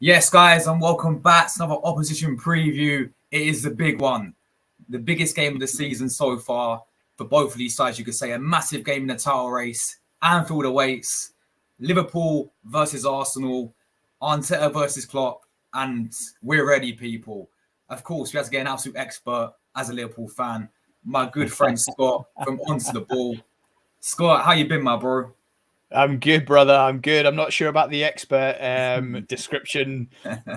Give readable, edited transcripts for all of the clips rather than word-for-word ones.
Yes, guys, and welcome back to another opposition preview. It is the big one, the biggest game of the season so far for both of these sides. You could say a massive game in the title race. Anfield awaits, Liverpool versus Arsenal, Arteta versus Klopp, and we're ready, people. Of course, we have to get an absolute expert as a Liverpool fan. My good friend Scott from Onto the Ball. Scott, how you been, my bro? I'm good, brother. I'm good. I'm not sure about the expert description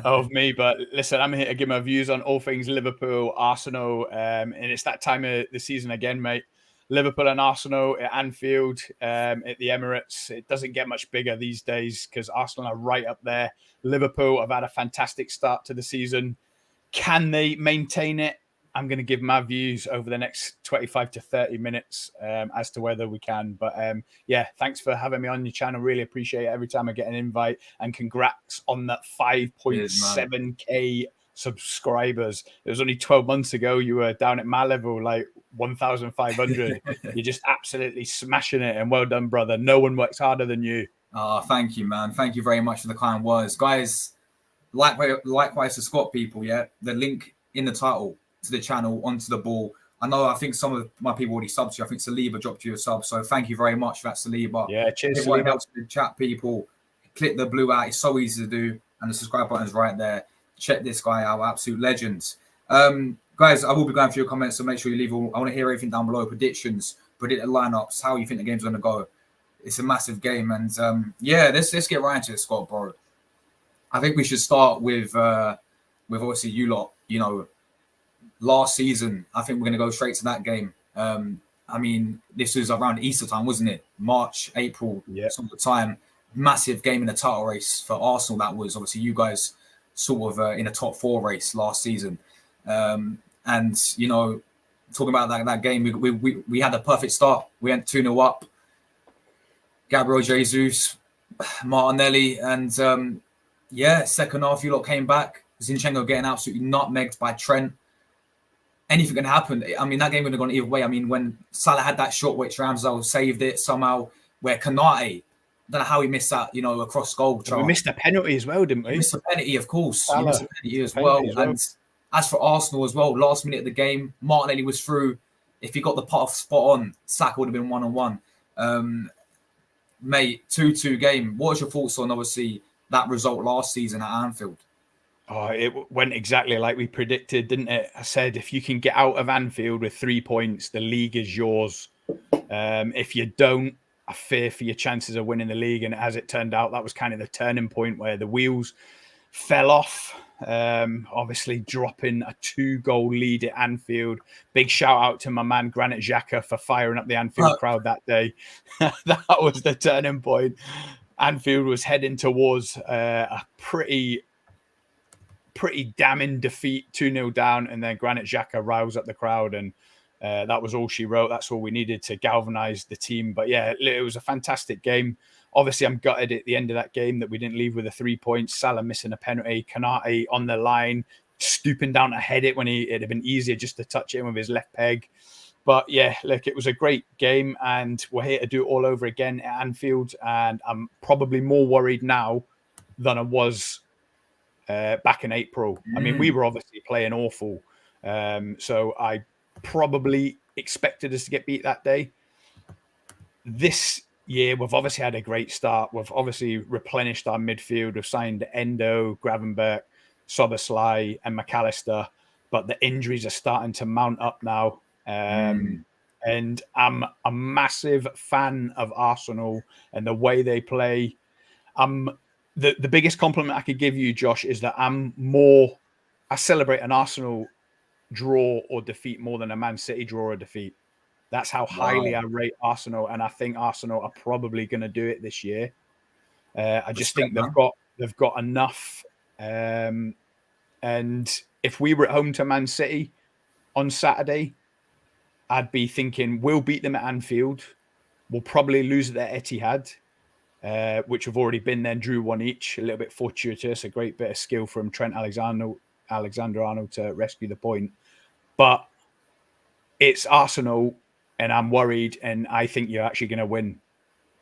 of me, but listen, I'm here to give my views on all things Liverpool, Arsenal, and it's that time of the season again, mate. Liverpool and Arsenal at Anfield, at the Emirates. It doesn't get much bigger these days because Arsenal are right up there. Liverpool have had a fantastic start to the season. Can they maintain it? I'm going to give my views over the next 25 to 30 minutes as to whether we can. But yeah, thanks for having me on your channel. Really appreciate it every time I get an invite. And congrats on that 5.7K subscribers. It was only 12 months ago. You were down at my level, like 1,500. You're just absolutely smashing it. And well done, brother. No one works harder than you. Oh, thank you, man. Thank you very much for the kind words. Guys, likewise to Scott, people, yeah? The link in the title to the channel, Onto the Ball. I think some of my people already subbed to you. I think Saliba dropped you a sub. So thank you very much for that, Saliba. Yeah, cheers, Everyone Saliba. else in the chat, people, click the blue out. It's so easy to do. And the subscribe button's right there. Check this guy out. Absolute legends. Guys, I will be going through your comments, so make sure you leave all. I want to hear everything down below. Predictions, predicted lineups, how you think the game's going to go. It's a massive game. And yeah, let's get right into it, Scott, bro. I think we should start with obviously you lot, last season. I think we're going to go straight to that game. I mean, this was around Easter time, wasn't it? March, April, sort of time. Massive game in the title race for Arsenal. That was obviously you guys sort of in a top four race last season. And, talking about that game, we had a perfect start. We went 2-0 up. Gabriel Jesus, Martinelli, and second half, you lot came back. Zinchenko getting absolutely nutmegged by Trent. Anything can happen. I mean, that game would have gone either way. I mean, when Salah had that shot, which Ramsdale saved it somehow, where Konate, I don't know how he missed that, across goal. We missed a penalty as well, didn't we? Missed a penalty, of course. He missed a penalty as well. And as for Arsenal as well, last minute of the game, Martinelli was through. If he got the putt spot on, Saka would have been 1-on-1. Mate, 2-2 game. What was your thoughts on, obviously, that result last season at Anfield? Oh, it went exactly like we predicted, didn't it? I said, if you can get out of Anfield with 3 points, the league is yours. If you don't, I fear for your chances of winning the league. And as it turned out, that was kind of the turning point where the wheels fell off. Obviously dropping a 2-goal lead at Anfield. Big shout out to my man Granit Xhaka for firing up the Anfield crowd that day. That was the turning point. Anfield was heading towards a pretty damning defeat, 2-0 down, and then Granit Xhaka riles up the crowd, and that was all she wrote. That's all we needed to galvanise the team. But yeah, it was a fantastic game. Obviously, I'm gutted at the end of that game that we didn't leave with the 3 points. Salah missing a penalty, Konate on the line, stooping down to head it when it'd have been easier just to touch it in with his left peg. But yeah, look, it was a great game, and we're here to do it all over again at Anfield. And I'm probably more worried now than I was back in April. I mean, we were obviously playing awful. So I probably expected us to get beat that day. This year, we've obviously had a great start. We've obviously replenished our midfield. We've signed Endo, Gravenberch, Szoboszlai, and McAllister. But the injuries are starting to mount up now. And I'm a massive fan of Arsenal and the way they play. The biggest compliment I could give you, Josh, is that I celebrate an Arsenal draw or defeat more than a Man City draw or defeat. That's how highly I rate Arsenal, and I think Arsenal are probably going to do it this year. I just think they've got enough. And if we were at home to Man City on Saturday, I'd be thinking we'll beat them at Anfield. We'll probably lose at their Etihad, which have already been there and drew 1 each. A little bit fortuitous, a great bit of skill from Trent Alexander-Arnold to rescue the point. But it's Arsenal, and I'm worried, and I think you're actually going to win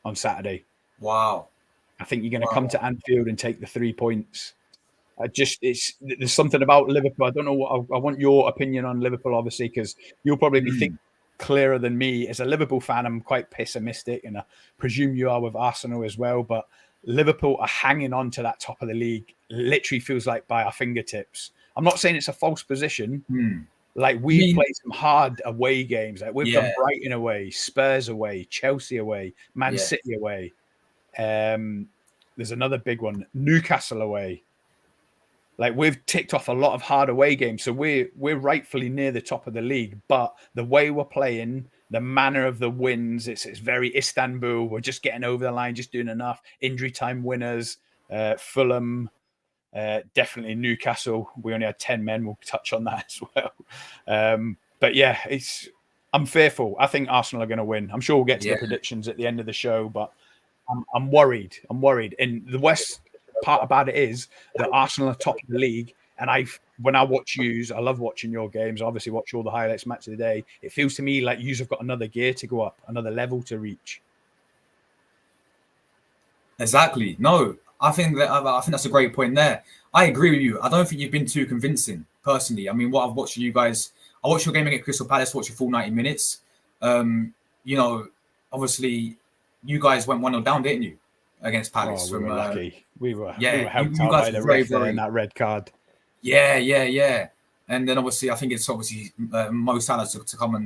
on Saturday. Wow. I think you're going to come to Anfield and take the 3 points. There's something about Liverpool. I don't know what I want your opinion on Liverpool, obviously, because you'll probably be thinking clearer than me. As a Liverpool fan, I'm quite pessimistic, and I presume you are with Arsenal as well. But Liverpool are hanging on to that top of the league. Literally feels like by our fingertips. I'm not saying it's a false position. Like we've played some hard away games. Like we've done Brighton away, Spurs away, Chelsea away, Man City away. There's another big one, Newcastle away. Like we've ticked off a lot of hard away games, so we're rightfully near the top of the league. But the way we're playing, the manner of the wins, it's very Istanbul. We're just getting over the line, just doing enough. Injury time winners, Fulham, definitely Newcastle. We only had 10 men. We'll touch on that as well. But yeah, I'm fearful. I think Arsenal are going to win. I'm sure we'll get to the predictions at the end of the show, but I'm worried. And the worst part about it is that Arsenal are top of the league. And when I watch yous, I love watching your games. I obviously watch all the highlights, match of the day. It feels to me like yous have got another gear to go up, another level to reach. Exactly. No, I think that's a great point there. I agree with you. I don't think you've been too convincing, personally. I mean, what I've watched you guys, I watched your game against Crystal Palace, watched your full 90 minutes. Obviously, you guys went 1-0 down, didn't you, against Palace? We were lucky. We were helped you out guys by the very, ref there in that red card. Yeah. And then obviously, I think it's obviously Mo Salah to come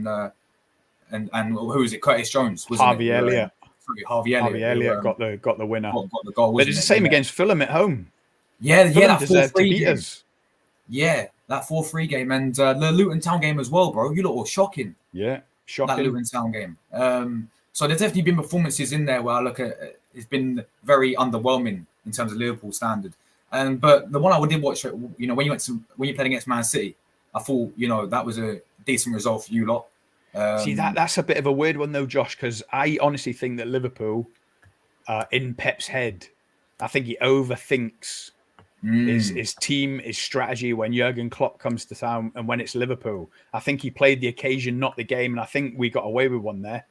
and who is it? Curtis Jones, wasn't Harvey it? Elliott. Harvey Elliott got the winner. Got the goal. But it's the same against Fulham at home. That Fulham deserved to beat game. us. Yeah, that 4-3 game and the Luton Town game as well, bro. You lot were shocking. Yeah, shocking. That Luton Town game. So there's definitely been performances in there where I look at it's been very underwhelming in terms of Liverpool standard. But the one I did watch, when you played against Man City, I thought that was a decent result for you lot. See, that's a bit of a weird one though, Josh, because I honestly think that Liverpool, in Pep's head, I think he overthinks his team, his strategy when Jurgen Klopp comes to town and when it's Liverpool. I think he played the occasion, not the game, and I think we got away with one there.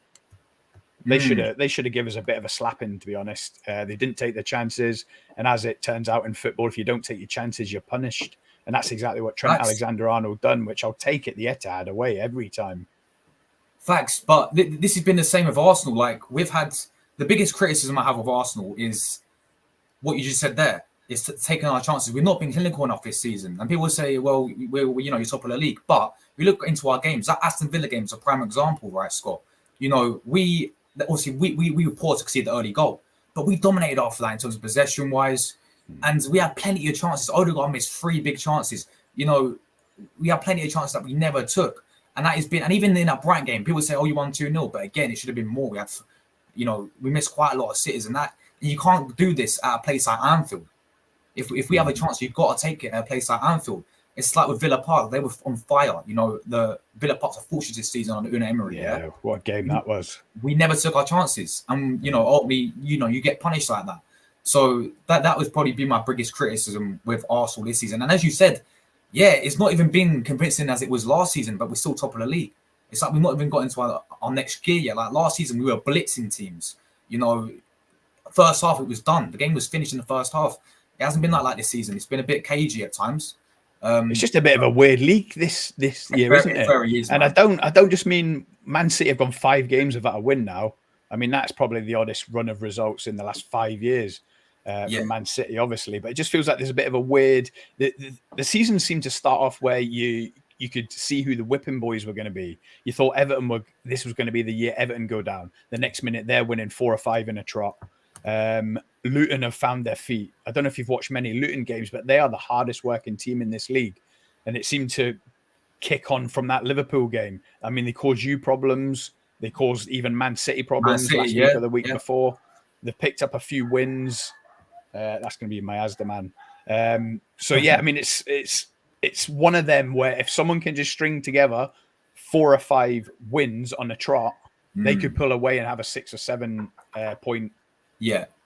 They should have given us a bit of a slapping, to be honest. They didn't take their chances, and as it turns out in football, if you don't take your chances, you're punished, and that's exactly what Trent Alexander-Arnold done, which I'll take at the Etihad away every time. Facts, but this has been the same with Arsenal. Like we've had the biggest criticism I have of Arsenal is what you just said there. It's taking our chances. We've not been clinical enough this season, and people say, "Well, we're you're top of the league." But we look into our games. That Aston Villa game is a prime example, right, Scott? We were poor to concede the early goal, but we dominated after that in terms of possession wise, and we had plenty of chances. Odegaard missed 3 big chances. We had plenty of chances that we never took. And that has been, and even in that Brighton game, people say, "Oh, you won 2-0," but again, it should have been more. We had, we missed quite a lot of sitters, and you can't do this at a place like Anfield. If we have a chance, you've got to take it at a place like Anfield. It's like with Villa Park; they were on fire. The Villa Park's a fortress this season on Unai Emery. Yeah, what a game that was. We never took our chances, and ultimately, you get punished like that. So that was probably be my biggest criticism with Arsenal this season. And as you said. Yeah, it's not even been convincing as it was last season, but we're still top of the league. It's like we've not even got into our next gear yet. Like last season, we were blitzing teams. First half, it was done. The game was finished in the first half. It hasn't been like this season. It's been a bit cagey at times. It's just a bit of a weird league this year, isn't it? And I don't just mean Man City have gone 5 games without a win now. I mean, that's probably the oddest run of results in the last 5 years. From Man City, obviously, but it just feels like there's a bit of a weird. The season seemed to start off where you could see who the whipping boys were going to be. You thought this was going to be the year Everton go down. The next minute they're winning 4 or 5 in a trot. Luton have found their feet. I don't know if you've watched many Luton games, but they are the hardest working team in this league, and it seemed to kick on from that Liverpool game. I mean, they caused you problems. They caused even Man City problems last week or the week before. They've picked up a few wins. That's going to be my Asda man. So yeah, I mean, it's one of them where if someone can just string together 4 or 5 wins on a trot, they could pull away and have a 6 or 7 point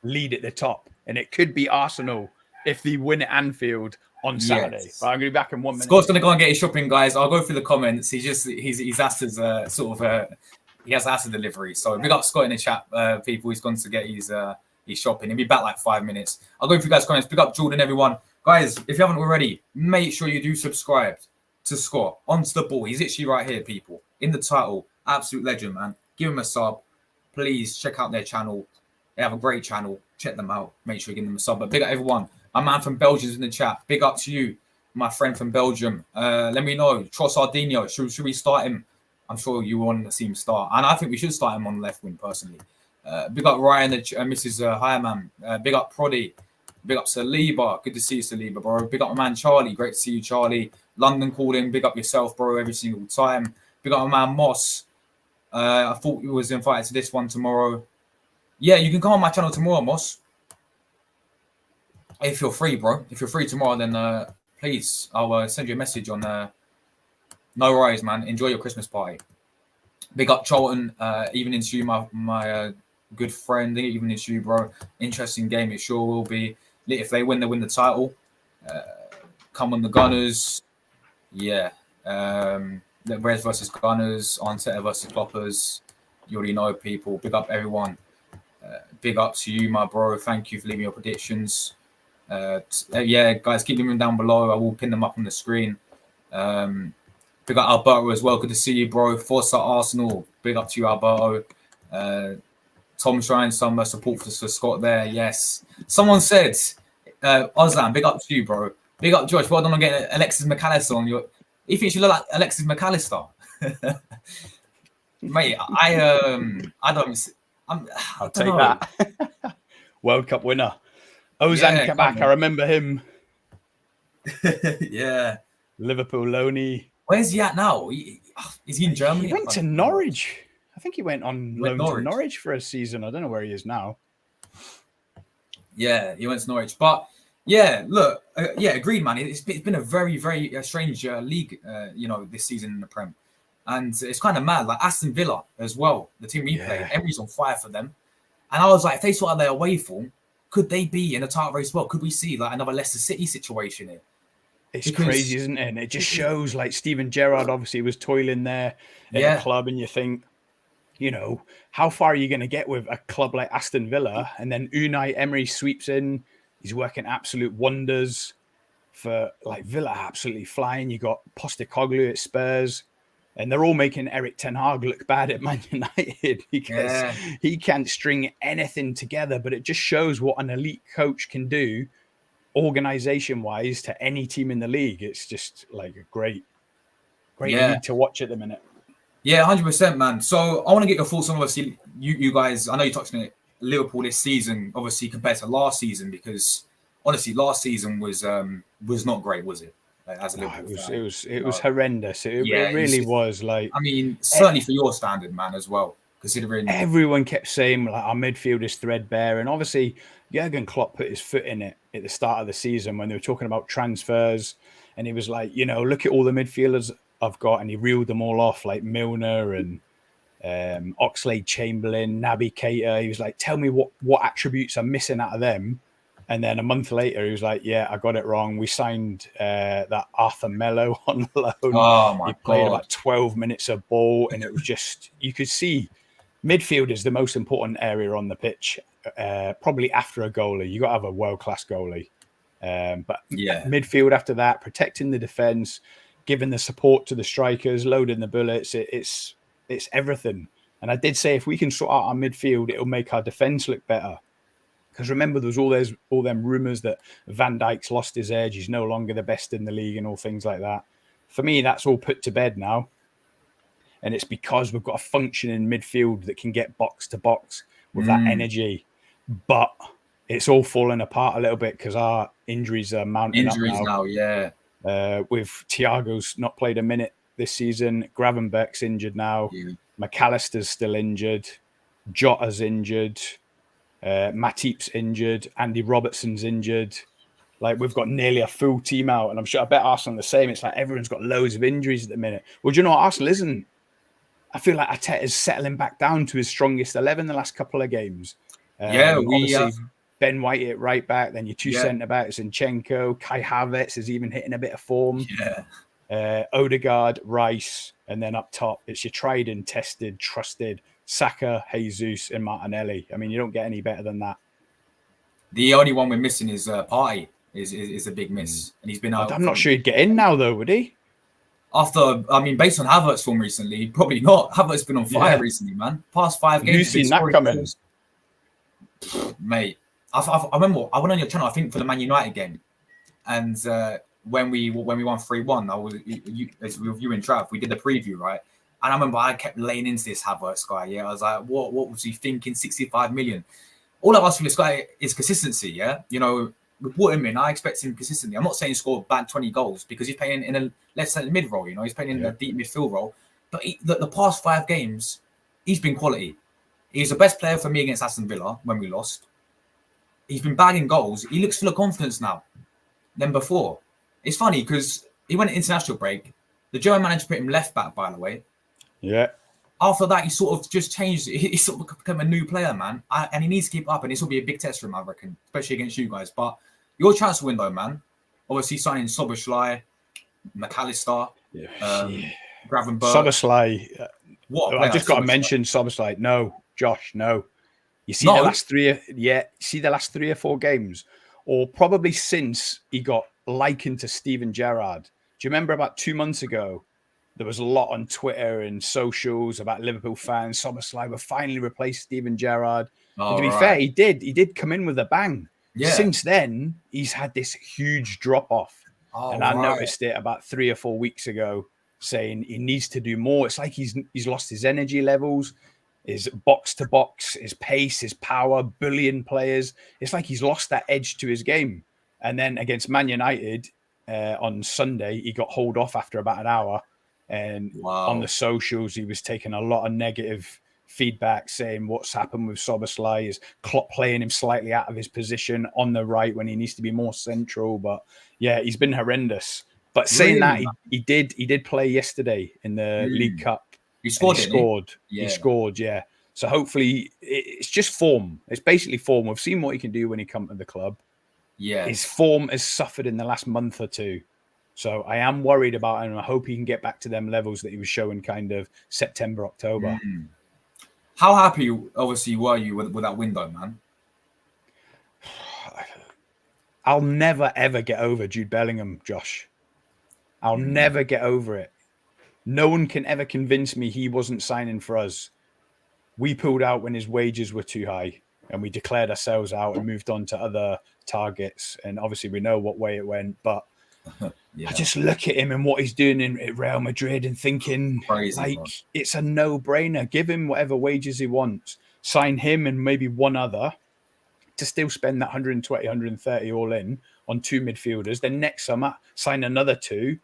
lead at the top, and it could be Arsenal if they win at Anfield on Saturday. Yes. But I'm going to be back in 1 minute. Scott's going to go and get his shopping, guys. I'll go through the comments. He's asked us he has asked a delivery. So big up Scott in the chat, people. He's gone to get his shopping. He'll be back like 5 minutes. I'll go through you guys' comments. Pick up Jordan, everyone. Guys, if you haven't already, make sure you do subscribe to Scott. Onto the ball. He's actually right here, people. In the title. Absolute legend, man. Give him a sub. Please check out their channel. They have a great channel. Check them out. Make sure you give them a sub. But big up everyone. My man from Belgium's in the chat. Big up to you, my friend from Belgium. Let me know. Trossardinho, should we start him? I'm sure you want to see him start. And I think we should start him on the left wing, personally. Big up Ryan and Mrs. Hireman. Big up Proddy. Big up Saliba. Good to see you, Saliba, bro. Big up my man Charlie. Great to see you, Charlie. London calling. Big up yourself, bro, every single time. Big up my man Moss. I thought you was invited to this one tomorrow. Yeah, you can come on my channel tomorrow, Moss. If you're free, bro. If you're free tomorrow, then please, I'll send you a message on. No worries, man. Enjoy your Christmas party. Big up Charlton. Evening to you, my good friend. Evening to you, bro. Interesting game. It sure will be. If they win, they win the title. Come on, the Gunners. Yeah. The Reds versus Gunners. Arteta versus Kloppers. You already know, people. Big up everyone. Big up to you, my bro. Thank you for leaving your predictions. Yeah, guys, keep them down below. I will pin them up on the screen. Big up Alberto as well. Good to see you, bro. Forza Arsenal. Big up to you, Alberto. Tom showing some support for Scott there. Yes. Someone said, Ozan, big up to you, bro. Big up, Josh. Well done on getting Alexis McAllister on your. He thinks you look like Alexis McAllister. Mate, I don't. I'll take that. World Cup winner. Ozan Kabak, I remember him. Yeah. Liverpool loanee. Where's he at now? Is he in Germany? He went to Norwich. I think he went on loan to Norwich for a season. I don't know where he is now. Yeah, he went to Norwich. But yeah, look, agreed, man. It's been a very, very strange league, this season in the Prem. And it's kind of mad. Like Aston Villa as well, the team we played, Emery's on fire for them. And I was like, if they sort out their away form, could they be in a title race? Well, could we see like another Leicester City situation here? It's crazy, isn't it? And it just shows like Steven Gerrard obviously was toiling there in a club, and you think, how far are you going to get with a club like Aston Villa? And then Unai Emery sweeps in. He's working absolute wonders for like Villa, absolutely flying. You got Postecoglou at Spurs, and they're all making Eric Ten Hag look bad at Man United because he can't string anything together. But it just shows what an elite coach can do organization-wise to any team in the league. It's just like a great league to watch at the minute. Yeah, 100%, man. So I want to get your thoughts on, obviously, you guys, I know you touched on it, Liverpool this season, obviously, compared to last season, because honestly, last season was not great, was it? Like, as a Liverpool fan. It was horrendous. It really was. Like, I mean, certainly for your standard, man, as well. Considering everyone kept saying like our midfield is threadbare, and obviously Jurgen Klopp put his foot in it at the start of the season when they were talking about transfers, and he was like, look at all the midfielders I've got, and he reeled them all off, like Milner and Oxlade-Chamberlain, Naby Keita. He was like, tell me what attributes are missing out of them. And then a month later, he was like, yeah, I got it wrong. We signed that Arthur Melo on loan. Oh, my He played God. about 12 minutes of ball, and it was just, you could see midfield is the most important area on the pitch, probably after a goalie. You got to have a world-class goalie. But midfield after that, protecting the defense, giving the support to the strikers, loading the bullets, it's everything. And I did say if we can sort out our midfield, it'll make our defense look better. Because remember, there was all them rumours that Van Dijk's lost his edge, he's no longer the best in the league and all things like that. For me, that's all put to bed now. And it's because we've got a functioning midfield that can get box to box with that energy. But it's all falling apart a little bit because our injuries are mounting up now. With Thiago's not played a minute this season. Gravenberch's injured now. McAllister's still injured. Jota's injured. Matip's injured. Andy Robertson's injured. Like, we've got nearly a full team out. And I'm sure, I bet Arsenal are the same. It's like everyone's got loads of injuries at the minute. Well, do you know what? Arsenal isn't. I feel like Arteta's settling back down to his strongest 11 the last couple of games. Obviously, Ben White at right back, then your two centre-backs, Zinchenko, Kai Havertz is even hitting a bit of form. Odegaard, Rice, and then up top, it's your tried and tested, trusted Saka, Jesus, and Martinelli. I mean, you don't get any better than that. The only one we're missing is Partey is a big miss, and he's been out. I'm not sure he'd get in now, though, would he? After, I mean, based on Havertz's form recently, probably not. Havertz's been on fire recently, man. Past 5 games, Who's seen that coming? Mate, I remember I went on your channel, I think, for the Man United game, and when we won 3-1, I was as reviewing Trav, we did the preview, right? And I remember I kept laying into this Havertz guy. Yeah, I was like, what was he thinking? 65 million. All I've asked from this guy is consistency. Yeah, you know, we brought him in. I expect him consistently. I'm not saying he scored bad 20 goals because he's playing in a left centre mid role. You know, he's playing in a deep midfield role. But the past 5 games, he's been quality. He's the best player for me against Aston Villa when we lost. He's been bagging goals. He looks full of confidence now than before. It's funny because he went international break. The German manager put him left back, by the way. Yeah. After that, he sort of just changed. He sort of become a new player, man. And he needs to keep up. And this will be a big test for him, I reckon, especially against you guys. But your transfer window, man. Obviously, signing Szoboszlai, McAllister, Gravenberch. Szoboszlai. What? I just got to mention Szoboszlai. No, Josh, no. You see the last 3 or 4 games, or probably since he got likened to Steven Gerrard. Do you remember about 2 months ago? There was a lot on Twitter and socials about Liverpool fans. Szoboszlai will finally replace Steven Gerrard. And to be fair, he did come in with a bang. Yeah. Since then, he's had this huge drop off. I noticed it about 3 or 4 weeks ago, saying he needs to do more. It's like he's lost his energy levels, his box to box, his pace, his power, bullying players. It's like he's lost that edge to his game. And then against Man United on Sunday, he got hauled off after about an hour. And on the socials, he was taking a lot of negative feedback, saying what's happened with Szoboszlai is Klopp playing him slightly out of his position on the right when he needs to be more central. But yeah, he's been horrendous. But saying that, he did play yesterday in the League Cup. He scored. He scored. Yeah. So hopefully, it's just form. It's basically form. We've seen what he can do when he comes to the club. Yeah, his form has suffered in the last month or two. So I am worried about him. I hope he can get back to them levels that he was showing kind of September, October. How happy, obviously, were you with that window, man? I'll never, ever get over Jude Bellingham, Josh. I'll never get over it. No one can ever convince me he wasn't signing for us. We pulled out when his wages were too high and we declared ourselves out and moved on to other targets. And obviously we know what way it went, but I just look at him and what he's doing at Real Madrid and thinking, it's a no-brainer. Give him whatever wages he wants. Sign him and maybe one other to still spend that 120, 130 all in on 2 midfielders. Then next summer, sign another 2.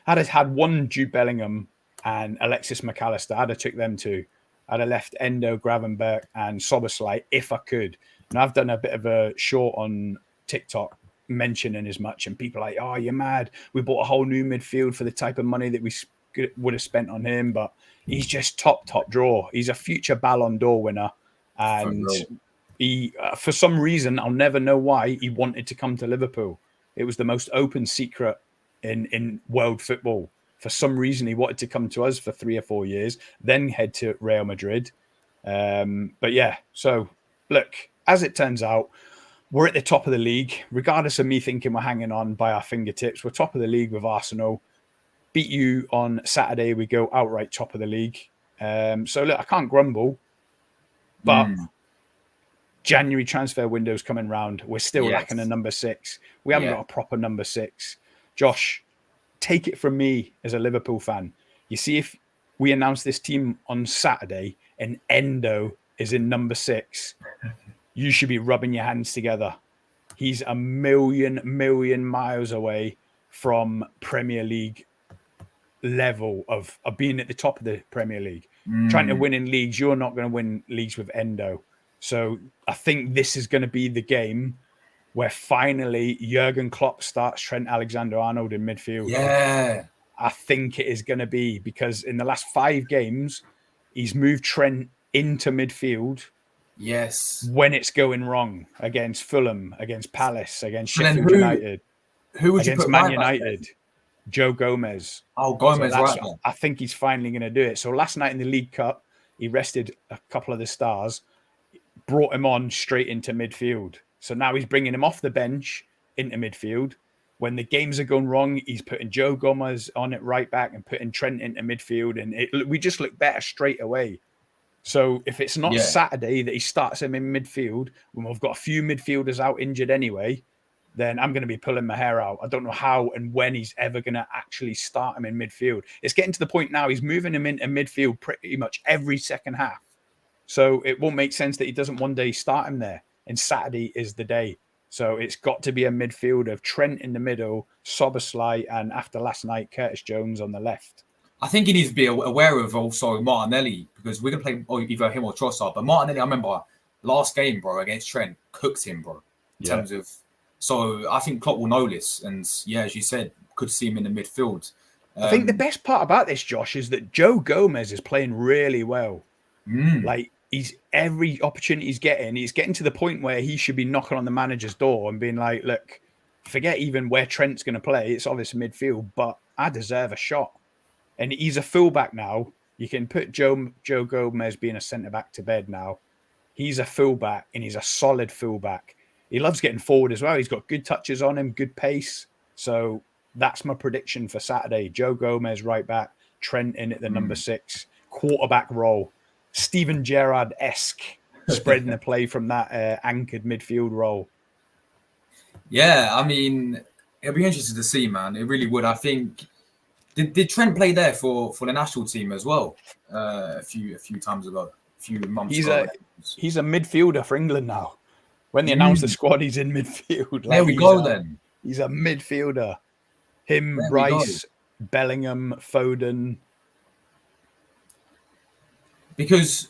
I'd have had one Jude Bellingham and Alexis McAllister. I'd have took them 2. I'd have left Endo, Gravenberch and Szoboszlai if I could. And I've done a bit of a short on TikTok mentioning as much, and people are like, oh, you're mad. We bought a whole new midfield for the type of money that we would have spent on him, but he's just top draw. He's a future Ballon d'Or winner, and he for some reason, I'll never know why, he wanted to come to Liverpool. It was the most open secret in world football. For some reason, he wanted to come to us for 3 or 4 years, then head to Real Madrid. But yeah, so look, as it turns out, we're at the top of the league, regardless of me thinking we're hanging on by our fingertips. We're top of the league with Arsenal. Beat you on Saturday, we go outright top of the league. So look, I can't grumble, but January transfer window's coming round. We're still lacking a number 6. We haven't got a proper number 6. Josh, take it from me as a Liverpool fan. You see, if we announce this team on Saturday and Endo is in number 6, you should be rubbing your hands together. He's a million miles away from Premier League level of being at the top of the Premier League. Trying to win in leagues, you're not going to win leagues with Endo. So I think this is going to be the game where finally Jurgen Klopp starts Trent Alexander-Arnold in midfield. Yeah. I think it is going to be, because in the last 5 games, he's moved Trent into midfield. Yes. When it's going wrong, against Fulham, against Palace, against Sheffield United, who would against Man United, Joe Gomez. Oh, Gomez, so right. I think he's finally going to do it. So last night in the League Cup, he rested a couple of the stars, brought him on straight into midfield. So now he's bringing him off the bench into midfield. When the games are going wrong, he's putting Joe Gomez on it right back and putting Trent into midfield. And we just look better straight away. So if it's not Saturday that he starts him in midfield, when we've got a few midfielders out injured anyway, then I'm going to be pulling my hair out. I don't know how and when he's ever going to actually start him in midfield. It's getting to the point now he's moving him into midfield pretty much every second half. So it won't make sense that he doesn't one day start him there. And Saturday is the day. So it's got to be a midfield of Trent in the middle, Szoboszlai, and after last night, Curtis Jones on the left. I think he needs to be aware of also Martinelli, because we're going to play either him or Trossard. But Martinelli, I remember last game, bro, against Trent, cooked him, bro, in terms of... So I think Klopp will know this. And yeah, as you said, could see him in the midfield. I think the best part about this, Josh, is that Joe Gomez is playing really well. Like, every opportunity he's getting to the point where he should be knocking on the manager's door and being like, look, forget even where Trent's going to play. It's obviously midfield, but I deserve a shot. And he's a fullback now. You can put Joe Gomez being a centre-back to bed now. He's a fullback, and he's a solid fullback. He loves getting forward as well. He's got good touches on him, good pace. So that's my prediction for Saturday. Joe Gomez right back, Trent in at the number 6, quarterback role. Steven Gerrard-esque, spreading the play from that anchored midfield role. Yeah, I mean, it'll be interesting to see, man. It really would. I think... Did Trent play there for the national team as well a few times ago, a few months ago? He's a midfielder for England now. When they announce the squad, he's in midfield. There we go then. He's a midfielder. Him, Rice, Bellingham, Foden. Because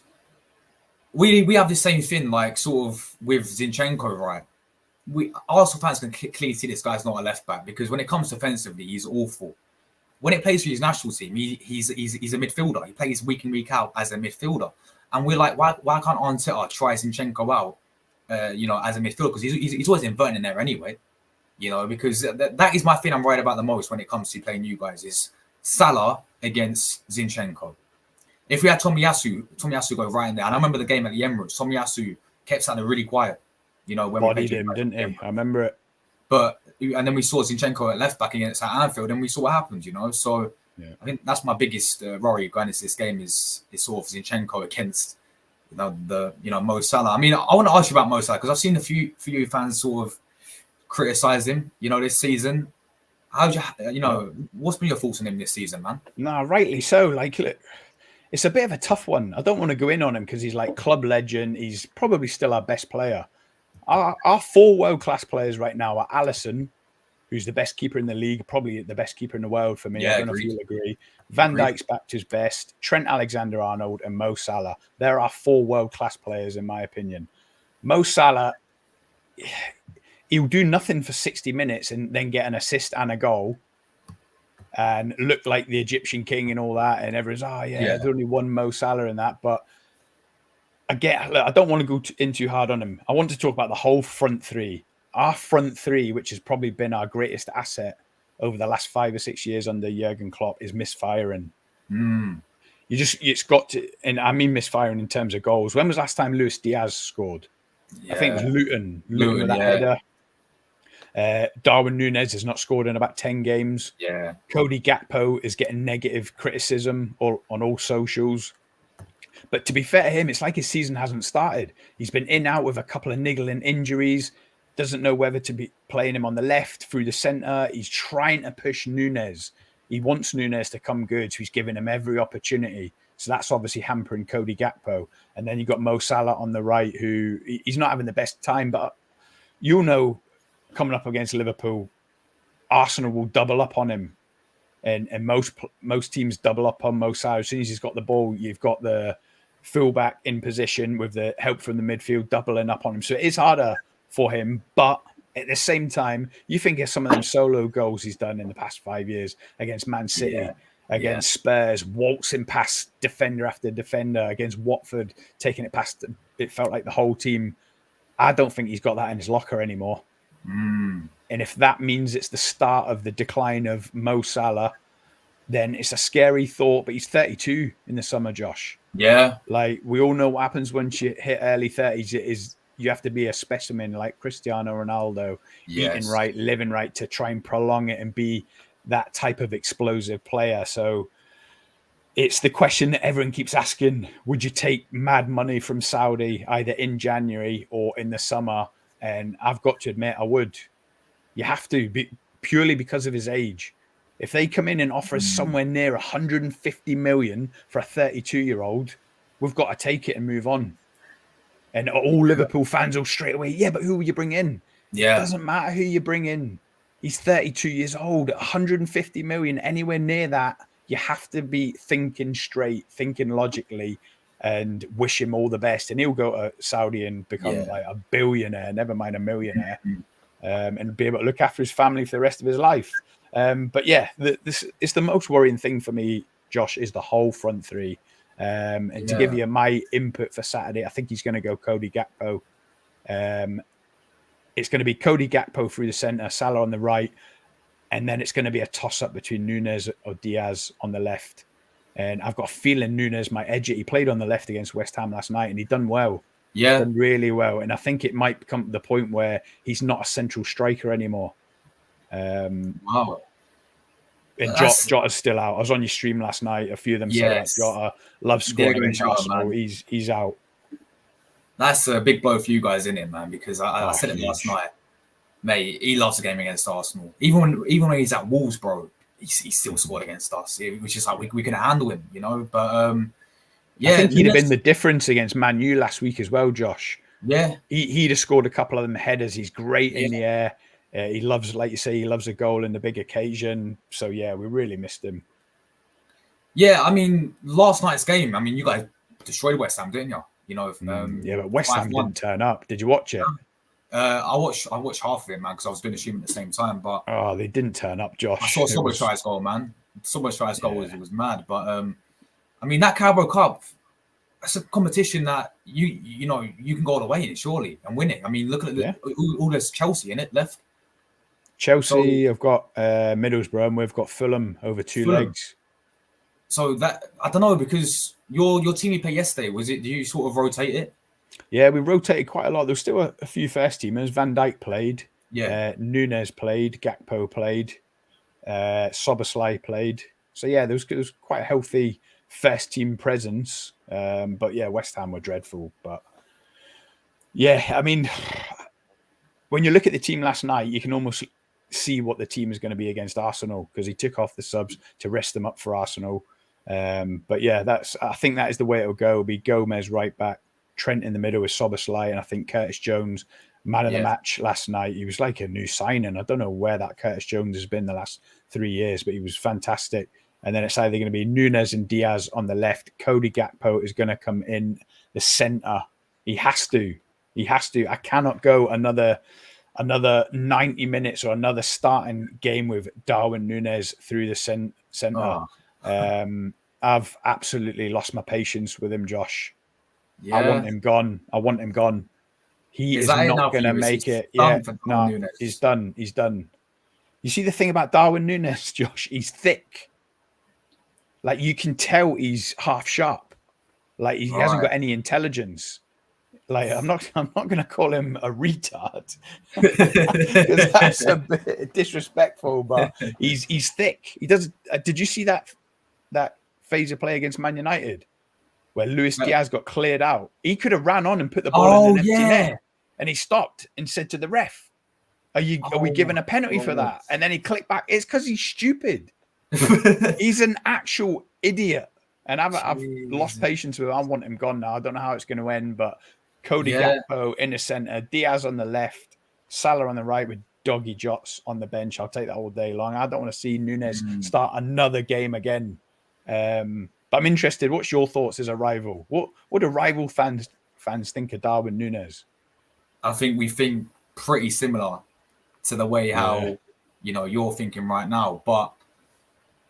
we have the same thing, like sort of with Zinchenko, right? Arsenal fans can clearly see this guy's not a left back, because when it comes defensively, he's awful. When it plays for his national team, he's a midfielder. He plays week in, week out as a midfielder. And we're like, why can't Arteta try Zinchenko out, as a midfielder? Because he's always inverting in there anyway, because that is my thing I'm worried about the most when it comes to playing you guys, is Salah against Zinchenko. If we had Tomiyasu go right in there, and I remember the game at the Emirates, Tomiyasu kept sounding really quiet, when bodied him, didn't he? I remember it. And then we saw Zinchenko at left back against Anfield, and we saw what happened, So I think that's my biggest worry going into this game is sort of Zinchenko against, Mo Salah. I mean, I want to ask you about Mo Salah, because I've seen a few fans sort of criticize him, this season. What's been your thoughts on him this season, man? No, rightly so. Like, look, it's a bit of a tough one. I don't want to go in on him because he's like club legend. He's probably still our best player. Our 4 world-class players right now are Alisson, who's the best keeper in the league, probably the best keeper in the world for me. Yeah, I don't know if you'll agree. Van Dijk's back to his best, Trent Alexander-Arnold and Mo Salah. There are 4 world-class players, in my opinion. Mo Salah, he'll do nothing for 60 minutes and then get an assist and a goal and look like the Egyptian king and all that. And everyone's, there's only one Mo Salah in that. But I don't want to go in too hard on him. I want to talk about the whole front 3. Our front 3, which has probably been our greatest asset over the last 5 or 6 years under Jurgen Klopp, is misfiring. It's got to, and I mean misfiring in terms of goals. When was last time Luis Diaz scored? I think it was Luton with that header. Darwin Núñez has not scored in about 10 games. Yeah. Cody Gakpo is getting negative criticism on all socials. But to be fair to him, it's like his season hasn't started. He's been in out with a couple of niggling injuries. Doesn't know whether to be playing him on the left, through the centre. He's trying to push Núñez. He wants Núñez to come good, so he's giving him every opportunity. So that's obviously hampering Cody Gakpo. And then you've got Mo Salah on the right, who he's not having the best time. But coming up against Liverpool, Arsenal will double up on him. And most teams double up on Mo Salah. As soon as he's got the ball, you've got the fullback in position with the help from the midfield doubling up on him. So it is harder for him. But at the same time, you think of some of them solo goals he's done in the past 5 years against Man City, against Spurs, waltzing past defender after defender, against Watford, taking it past, it felt like the whole team. I don't think he's got that in his locker anymore. And if that means it's the start of the decline of Mo Salah, then it's a scary thought. But he's 32 in the summer, Josh. Yeah. Like, we all know what happens once you hit early 30s. It is you have to be a specimen like Cristiano Ronaldo, eating Yes. right, living right to try and prolong it and be that type of explosive player. So it's the question that everyone keeps asking: would you take mad money from Saudi either in January or in the summer? And I've got to admit, I would. You have to, purely because of his age. If they come in and offer us somewhere near 150 million for a 32-year-old, we've got to take it and move on. And all Liverpool fans will straight away, yeah, but who will you bring in? Yeah. Doesn't matter who you bring in. He's 32 years old, 150 million, anywhere near that. You have to be thinking straight, thinking logically, and wish him all the best. And he'll go to Saudi and become like a billionaire, never mind a millionaire, and be able to look after his family for the rest of his life. But yeah, this is the most worrying thing for me, Josh, is the whole front three. And to give you my input for Saturday, I think he's going to go Cody Gakpo. It's going to be Cody Gakpo through the centre, Salah on the right, and then it's going to be a toss-up between Nunes or Diaz on the left. And I've got a feeling Nunes might edge it. He played on the left against West Ham last night, and he done well. Yeah. Done really well. And I think it might come to the point where he's not a central striker anymore. Wow. And Jota's still out. I was on your stream last night. A few of them said that Jota loves scoring against Arsenal. He's out. That's a big blow for you guys, isn't it, man? Because I said it last night, mate. He loves a game against Arsenal. Even when he's at Wolves, bro, he still scored against us. It was just like we can handle him, you know. But yeah, I think he'd have been the difference against Man U last week as well, Josh. Yeah, he'd have scored a couple of them headers. He's great in the air. He loves, like you say, he loves a goal in the big occasion. So yeah, we really missed him. Yeah, I mean, last night's game. I mean, you guys destroyed West Ham, didn't you? You know, but West Ham didn't turn up. Did you watch it? I watched half of it, man, because I was doing the stream at the same time. But they didn't turn up, Josh. I saw Soboslai's goal, man. Soboslai's goal was mad. But I mean, that Carabao Cup, that's a competition that you know you can go all the way in it, surely, and win it. I mean, look at all this Chelsea in it left. Chelsea, I've got Middlesbrough, and we've got Fulham over two legs. So that I don't know, because your team you played yesterday, was it? Do you sort of rotate it? Yeah, we rotated quite a lot. There was still a few first teamers. Van Dijk played. Yeah. Nunes played. Gakpo played. Soboslai played. So yeah, there was quite a healthy first team presence. But yeah, West Ham were dreadful. But yeah, I mean, when you look at the team last night, you can almost see what the team is going to be against Arsenal, because he took off the subs to rest them up for Arsenal. But yeah, I think that is the way it'll go. It'll be Gomez right back, Trent in the middle with Soboslai, and I think Curtis Jones, man of the match last night. He was like a new signing. I don't know where that Curtis Jones has been the last 3 years, but he was fantastic. And then it's either going to be Nunes and Diaz on the left. Cody Gakpo is going to come in the centre. He has to. I cannot go another 90 minutes or another starting game with Darwin Nunes through the centre. I've absolutely lost my patience with him, Josh. Yeah. I want him gone. He is not going to make it. Yeah, no, he's done. You see the thing about Darwin Nunes, Josh? He's thick. Like, you can tell he's half sharp. Like, he hasn't got any intelligence. Like, I'm not going to call him a retard, because that's a bit disrespectful. But he's thick. He does. Did you see that phaser play against Man United, where Luis Diaz got cleared out? He could have ran on and put the ball in an empty net, and he stopped and said to the ref, "Are we giving a penalty for that?" And then he clicked back. It's because he's stupid. He's an actual idiot, and I've lost patience with him. I want him gone now. I don't know how it's going to end, but Cody Gakpo in the centre, Diaz on the left, Salah on the right with Doggy Jots on the bench. I'll take that all day long. I don't want to see Nunes start another game again. But I'm interested. What's your thoughts as a rival? What do rival fans think of Darwin Nunes? I think we think pretty similar to the way how you're thinking right now. But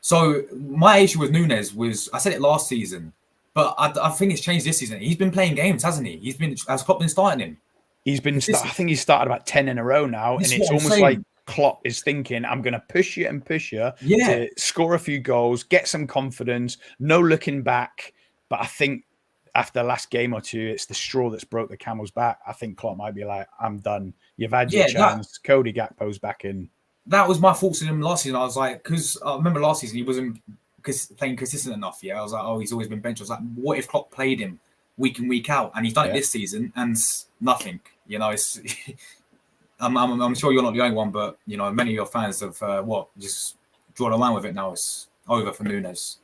so my issue with Nunes was, I said it last season, but I think it's changed this season. He's been playing games, hasn't he? Has Klopp been starting him? He's been. I think he's started about 10 in a row now, and it's almost like Klopp is thinking, I'm going to push you to score a few goals, get some confidence, no looking back. But I think after the last game or two, it's the straw that's broke the camel's back. I think Klopp might be like, I'm done. You've had your chance. Cody Gakpo's back in. That was my thoughts on him last season. I was like, because I remember last season he wasn't playing consistent enough. Yeah, I was like, oh, he's always been benched. I was like, what if Klopp played him week in, week out? And he's done it this season and nothing. You know, it's. I'm sure you're not the only one, but you know, many of your fans have just drawn a line with it now. It's over for Núñez.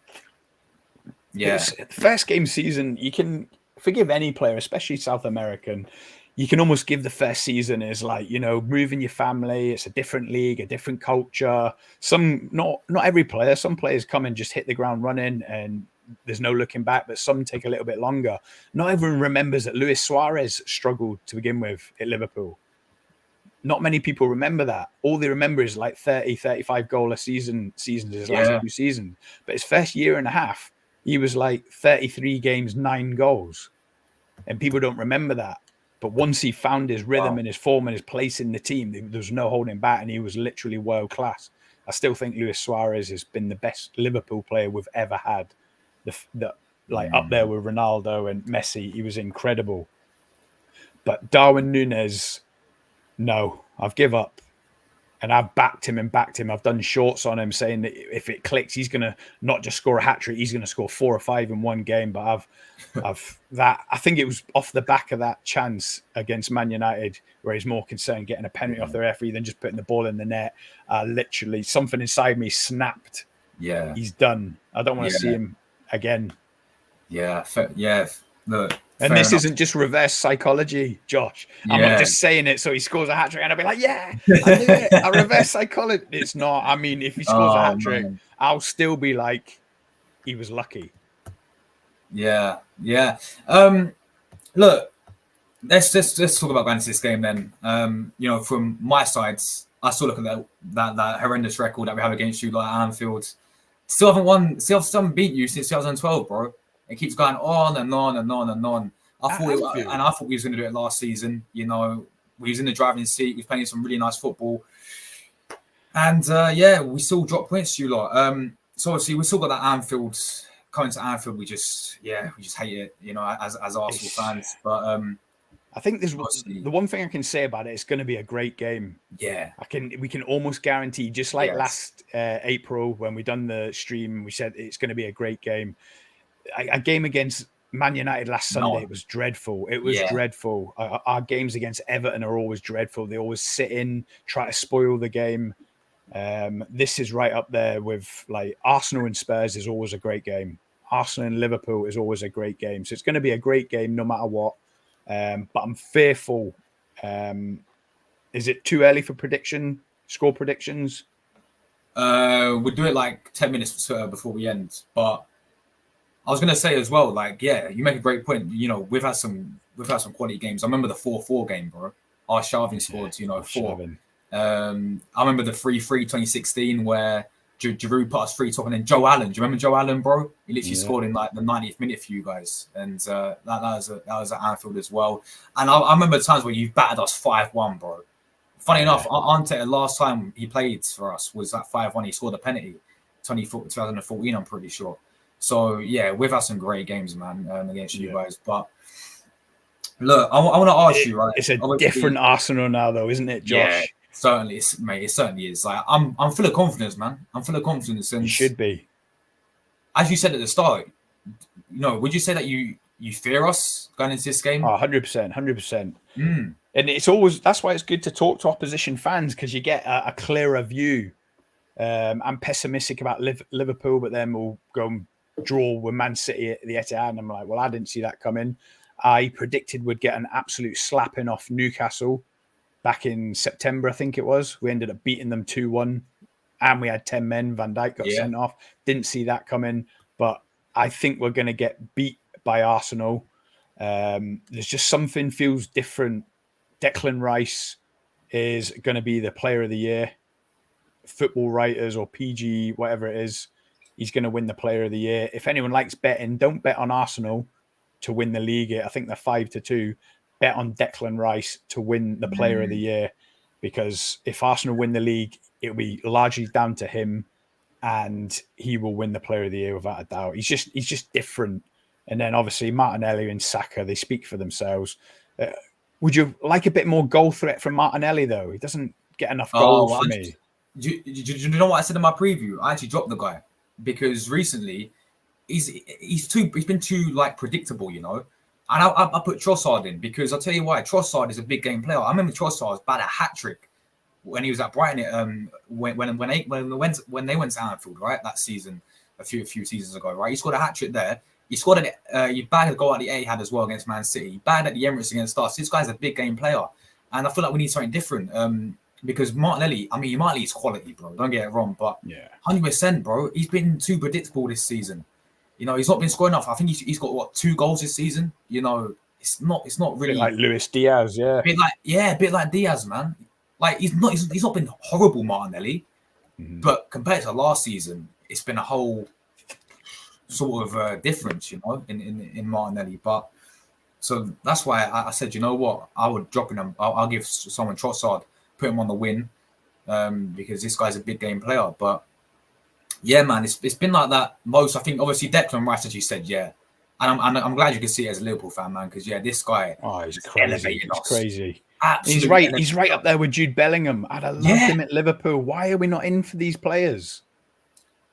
Yeah, first game season, you can forgive any player, especially South American. You can almost give the first season as like, you know, moving your family. It's a different league, a different culture. Not every player. Some players come and just hit the ground running, and there's no looking back. But some take a little bit longer. Not everyone remembers that Luis Suarez struggled to begin with at Liverpool. Not many people remember that. All they remember is like 30, 35 goal a seasons his last 2 seasons. But his first year and a half, he was like 33 games, 9 goals. And people don't remember that. But once he found his rhythm and his form and his place in the team, there was no holding back, and he was literally world class. I still think Luis Suarez has been the best Liverpool player we've ever had. Up there with Ronaldo and Messi, he was incredible. But Darwin Núñez, no, I've given up. And I've backed him. I've done shorts on him saying that if it clicks, he's going to not just score a hat-trick, he's going to score 4 or 5 in one game. But I think it was off the back of that chance against Man United where he's more concerned getting a penalty off the referee than just putting the ball in the net. Literally, something inside me snapped. Yeah. He's done. I don't want to see him again. Yeah. Look. And this isn't just reverse psychology, Josh. I'm not just saying it so he scores a hat-trick and I'll be like, yeah, I did it. A reverse psychology. It's not. I mean, if he scores a hat-trick, I'll still be like, he was lucky. Yeah. Look, let's talk about this game then. You know, from my side, I still look at that horrendous record that we have against you, like Anfield. Still haven't beat you since 2012, bro. It keeps going on and on and on and on. I thought we was going to do it last season. You know, we was in the driving seat. We was playing some really nice football, and we still dropped points to you lot. So obviously we still got that Anfield. Coming to Anfield, we just hate it. You know, as Arsenal fans. But I think the one thing I can say about it. It's going to be a great game. Yeah, we can almost guarantee. Just like last April when we done the stream, we said it's going to be a great game. A game against Man United last Sunday, it was dreadful. It was dreadful. Our games against Everton are always dreadful. They always sit in, try to spoil the game. This is right up there with like Arsenal and Spurs is always a great game. Arsenal and Liverpool is always a great game. So it's going to be a great game no matter what. But I'm fearful. Is it too early for score predictions? We'll do it like 10 minutes before we end. But I was going to say as well, like, you make a great point. You know, we've had some quality games. I remember the 4-4 game, bro. Arshavin scored, 4. I remember the 3-3 2016 where Giroud put us free top, and then Joe Allen. Do you remember Joe Allen, bro? He literally scored in like the 90th minute for you guys, and that was at Anfield as well. And I remember times where you've battered us 5-1, bro. Funny enough, Arteta last time he played for us was that 5-1. He scored a penalty, 2014, I'm pretty sure. So we've had some great games, man, against you guys. But look, I want to ask you, right? It's a different Arsenal now, though, isn't it, Josh? Yeah, certainly, mate. It certainly is. Like I'm full of confidence, man. I'm full of confidence, and you should be. As you said at the start, would you say that you fear us going into this game? 100%, 100%. And it's always that's why it's good to talk to opposition fans because you get a clearer view. I'm pessimistic about Liverpool, but then we'll go and draw with Man City at the Etihad, and I'm like, well, I didn't see that coming. I predicted we'd get an absolute slapping off Newcastle back in September, I think it was. We ended up beating them 2-1, and we had 10 men. Van Dijk got sent off. Didn't see that coming, but I think we're going to get beat by Arsenal. There's just something feels different. Declan Rice is going to be the player of the year. Football Writers or PG, whatever it is, he's going to win the player of the year. If anyone likes betting, don't bet on Arsenal to win the league. I think they're 5-2. Bet on Declan Rice to win the player of the year, because if Arsenal win the league, it'll be largely down to him, and he will win the player of the year without a doubt. He's just different. And then obviously Martinelli and Saka, they speak for themselves. Would you like a bit more goal threat from Martinelli, though? He doesn't get enough goals for me. Do you know what I said in my preview? I actually dropped the guy because recently he's been too like predictable, you know. And I put Trossard in because I'll tell you why. Trossard is a big game player. I remember Trossard was bad at hat trick when he was at Brighton. When they went to Anfield, right, that season, a few seasons ago, right. He scored a hat trick there. He scored he bagged a goal at the Etihad as well against Man City. He bagged at the Emirates against us. This guy's a big game player, and I feel like we need something different. Because Martinelli, I mean, Martinelli's quality, bro. Don't get it wrong, but 100%, bro. He's been too predictable this season. You know, he's not been scoring enough. I think he's got 2 goals this season. You know, it's not really like Luis Diaz, a bit like Diaz, man. Like he's not been horrible, Martinelli, but compared to last season, it's been a whole sort of difference, you know, in Martinelli. But so that's why I said, you know what, I would drop him. I'll give someone Trossard, put him on the win, because this guy's a big game player. But yeah, man, it's been like that most. I think obviously Declan Rice, as you said, and I'm glad you can see it as a Liverpool fan, man, because this guy, he's crazy. He's crazy. Absolutely, he's right up there with Jude Bellingham. I'd have loved him at Liverpool. Why are we not in for these players?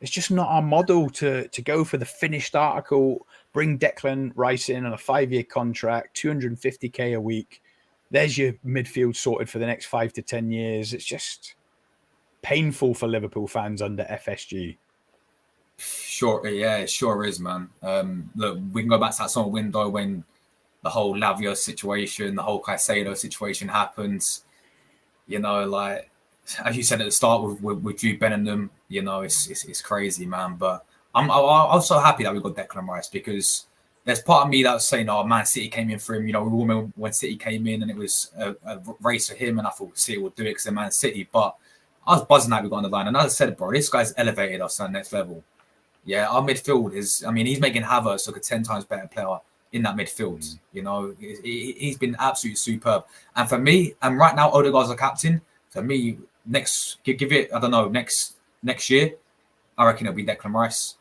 It's just not our model to go for the finished article. Bring Declan Rice in on a 5-year contract, 250k a week. There's your midfield sorted for the next 5 to 10 years. It's just painful for Liverpool fans under FSG. Sure, yeah, it sure is, man. Look, we can go back to that summer window when the whole Lavia situation, the whole Caicedo situation happens. You know, like as you said at the start with Jude Bellingham, you know, it's crazy, man. But I'm so happy that we got Declan Rice, because there's part of me that was saying, "Oh, Man City came in for him." You know, we all remember when City came in and it was a race for him, and I thought City would do it because they're Man City. But I was buzzing that we got on the line, and as I said, bro, this guy's elevated us to the next level. Yeah, our midfield is. I mean, he's making Havertz look a 10 times better player in that midfield. You know, he's been absolutely superb. And for me, and right now, Odegaard's a captain. For me, give it, I don't know, next year, I reckon it'll be Declan Rice.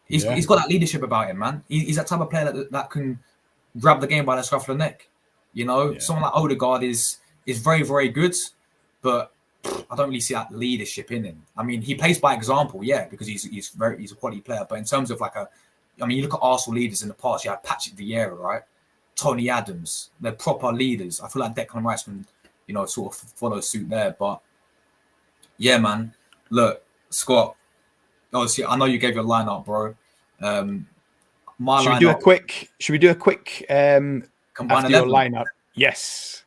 He's got that leadership about him, man. He's that type of player that can grab the game by the scruff of the neck. You know, someone like Odegaard is very, very good, but I don't really see that leadership in him. I mean, he plays by example, because he's a quality player. But in terms of you look at Arsenal leaders in the past. You had Patrick Vieira, right? Tony Adams. They're proper leaders. I feel like Declan Rice can, sort of follow suit there. But yeah, man. Look, Scott. Obviously, I know you gave your lineup, bro. Should we do a quick combined 11 lineup? Yes.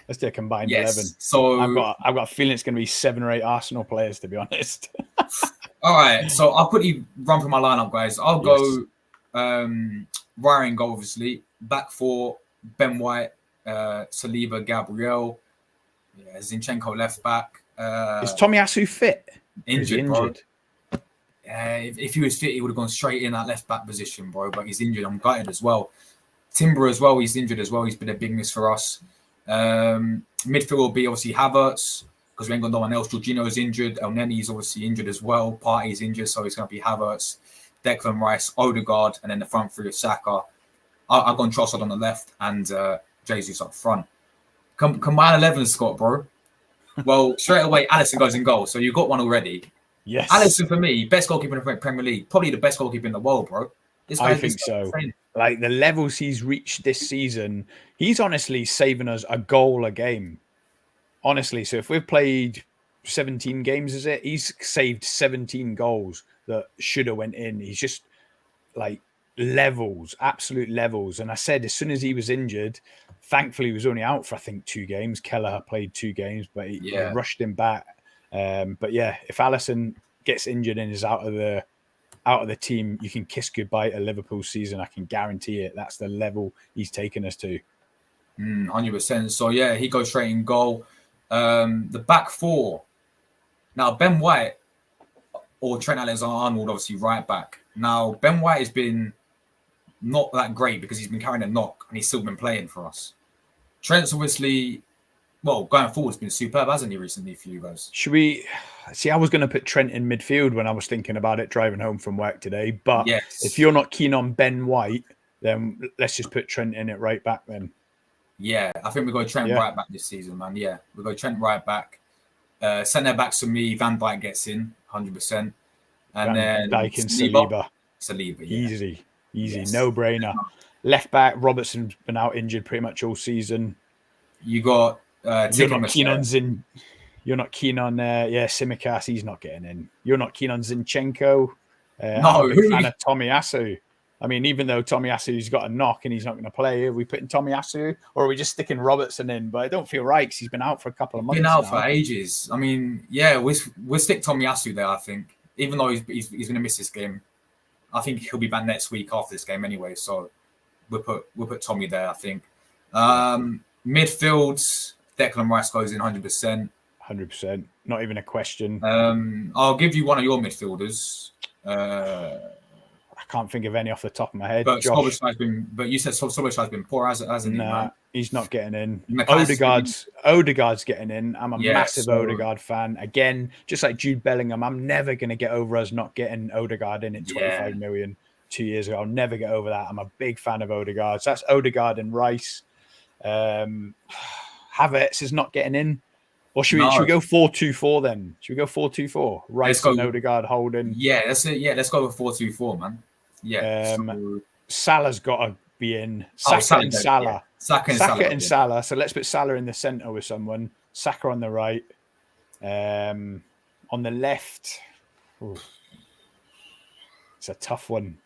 Let's do a combined 11. So I've got a feeling it's going to be 7 or 8 Arsenal players, to be honest. All right. So I'll quickly run through my lineup, guys. I'll go Ryan goal, obviously. Back 4, Ben White, Saliba, Gabriel. Yeah, Zinchenko left back. Is Tomiyasu fit? Injured, bro. Yeah, if he was fit, he would have gone straight in that left back position, bro. But he's injured. I'm gutted as well. Timber as well. He's injured as well. He's been a big miss for us. Midfield will be obviously Havertz, because we ain't got no one else. Jorginho's injured. El Neni's obviously injured as well. Partey's injured, so it's going to be Havertz, Declan Rice, Odegaard, and then the front three of Saka. I've gone Trossard on the left and Jesus up front. Combine 11, Scott, bro. Well, straight away, Alisson goes in goal. So you've got one already. Yes. Alisson, for me, best goalkeeper in the Premier League. Probably the best goalkeeper in the world, bro. I think so. Like the levels he's reached this season, he's honestly saving us a goal a game. Honestly, so if we've played 17 games, is it? He's saved 17 goals that should have went in. He's just like levels, absolute levels. And I said, as soon as he was injured, thankfully he was only out for, I think, 2 games. Kelleher played 2 games, but he rushed him back. But yeah, if Alisson gets injured and is out of the team, you can kiss goodbye to Liverpool season. I can guarantee it. That's the level he's taken us to. 100%. So yeah, he goes straight in goal. The back 4. Now, Ben White or Trent Alexander-Arnold, obviously right back. Now, Ben White has been not that great because he's been carrying a knock and he's still been playing for us. Trent's obviously, going forward, has been superb, hasn't he, recently for you guys? Should we see? I was going to put Trent in midfield when I was thinking about it driving home from work today. But if you're not keen on Ben White, then let's just put Trent in at right back then. Yeah, I think we got Trent right back this season, man. Yeah, we got Trent right back. Centre backs for me, Van Dijk gets in 100%, and then Dijk and Saliba. Saliba, yeah. Easy, yes. No brainer. Left back, Robertson's been out injured pretty much all season. You got you're not keen on Tsimikas, he's not getting in. You're not keen on Zinchenko. I'm a big fan of Tomiyasu. I mean, even though Tomiyasu's got a knock and he's not going to play, are we putting Tomiyasu or are we just sticking Robertson in? But I don't feel right because he's been out for a couple of months. Been out for ages. I mean, yeah, we'll stick Tomiyasu there, I think. Even though he's going to miss this game, I think he'll be back next week after this game anyway. So we'll put Tommy there, I think. Midfield, Declan Rice goes in 100%. 100%. Not even a question. I'll give you one of your midfielders. I can't think of any off the top of my head. But you said Soboslai's been poor, hasn't he? Nah, he's not getting in. Odegaard's getting in. I'm a massive Odegaard fan. Again, just like Jude Bellingham, I'm never going to get over us not getting Odegaard in at 25 million 2 years ago. I'll never get over that. I'm a big fan of Odegaard. So that's Odegaard and Rice. Havertz is not getting in. Or should we go 4-2-4 then? Should we go 4-2-4? Rice and Odegaard holding. Yeah, that's it. Yeah, let's go with 4-2-4, man. Yeah. Salah's got to be in. Saka and Salah. Saka and Salah. So let's put Salah in the centre with someone. Saka on the right. On the left. It's a tough one.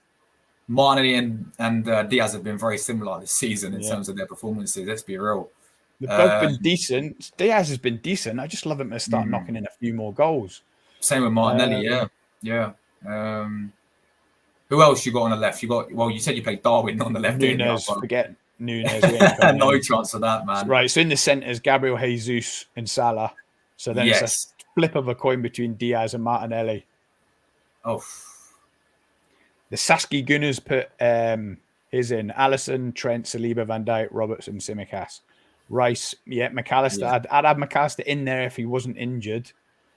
Martinelli and Diaz have been very similar this season in terms of their performances. Let's be real. They've both been decent. Diaz has been decent. I just love him to start knocking in a few more goals. Same with Martinelli, yeah. Who else you got on the left? You said you played Darwin on the left. Nunes, forget Nunes. No chance of that, man. Right, so in the centres, Gabriel Jesus and Salah. So then it's a flip of a coin between Diaz and Martinelli. Oh. The Saski Gunners put his in. Alisson, Trent, Saliba, Van Dijk, Robertson, Tsimikas. Rice, McAllister. Yeah. I'd have McAllister in there if he wasn't injured.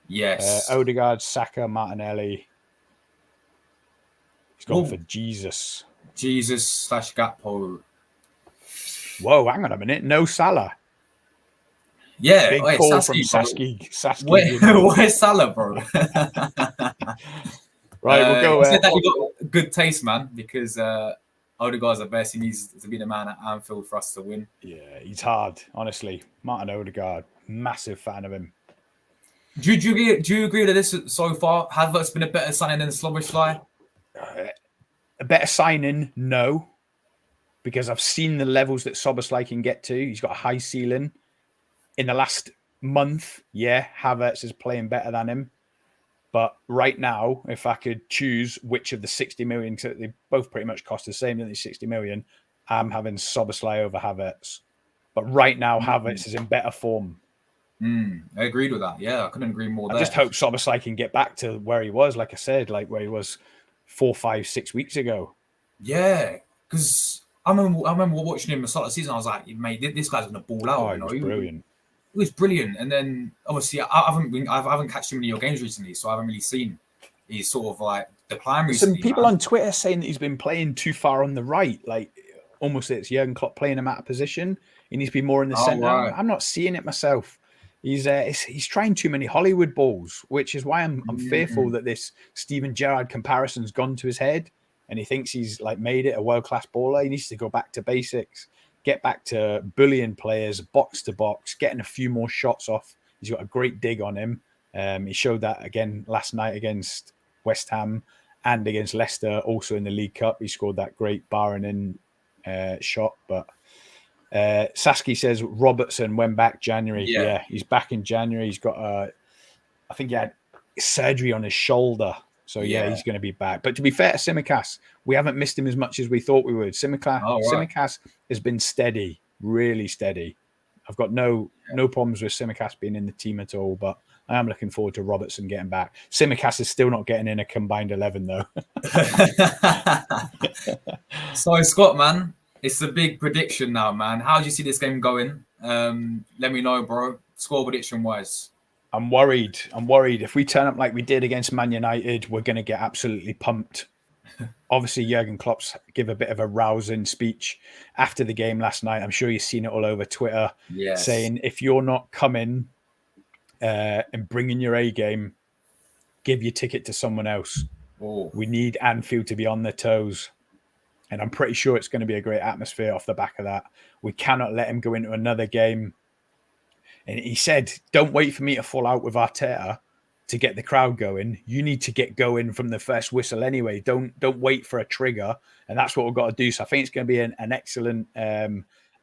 Yes. Odegaard, Saka, Martinelli. He's gone for Jesus. Jesus/Gakpo. Whoa, hang on a minute. No Salah. Yeah. Big call from Saski. Where's Salah, bro? Right, we'll go. I said that you got good taste, man, because Odegaard's the best. He needs to be the man at Anfield for us to win. Yeah, he's hard, honestly. Martin Odegaard, massive fan of him. Do you agree with this so far? Havertz been a better signing than Szoboszlai? A better signing, no, because I've seen the levels that Szoboszlai can get to. He's got a high ceiling. In the last month, Havertz is playing better than him. But right now, if I could choose which of the 60 million, because they both pretty much cost the same, don't they, 60 million, I'm having Szoboszlai over Havertz. But right now, Havertz is in better form. I agreed with that. Yeah, I couldn't agree more there. I just hope Szoboszlai can get back to where he was, like I said, like where he was 4, 5, 6 weeks ago. Yeah, because I remember watching him at the start of the season. I was like, mate, this guy's going to ball out. He was brilliant. It was brilliant, and then obviously I haven't catched too many of your games recently, so I haven't really seen he's sort of like decline recently. Some people on Twitter saying that he's been playing too far on the right, like almost it's Jurgen Klopp playing him out of position. He needs to be more in the centre. Right. I'm not seeing it myself. He's trying too many Hollywood balls, which is why I'm fearful that this Steven Gerrard comparison's gone to his head, and he thinks he's like made it a world class baller. He needs to go back to basics. Get back to bullying players, box to box, getting a few more shots off. He's got a great dig on him. He showed that again last night against West Ham and against Leicester, also in the League Cup. He scored that great barring in shot. But Saski says Robertson went back January. Yeah, he's back in January. He's got, I think he had surgery on his shoulder. So, he's going to be back. But to be fair to Tsimikas, we haven't missed him as much as we thought we would. Tsimikas has been steady, really steady. I've got no problems with Tsimikas being in the team at all, but I am looking forward to Robertson getting back. Tsimikas is still not getting in a combined 11, though. So, Scott, man, it's a big prediction now, man. How do you see this game going? Let me know, bro. Score prediction-wise. I'm worried. If we turn up like we did against Man United, we're going to get absolutely pumped obviously Jurgen Klopp's give a bit of a rousing speech after the game last night. I'm sure you've seen it all over Twitter, saying if you're not coming and bringing your A game, give your ticket to someone else. Oh. We need Anfield to be on their toes. And I'm pretty sure it's going to be a great atmosphere off the back of that. We cannot let him go into another game. And he said, don't wait for me to fall out with Arteta to get the crowd going. You need to get going from the first whistle anyway. Don't wait for a trigger. And that's what we've got to do. So I think it's going to be an excellent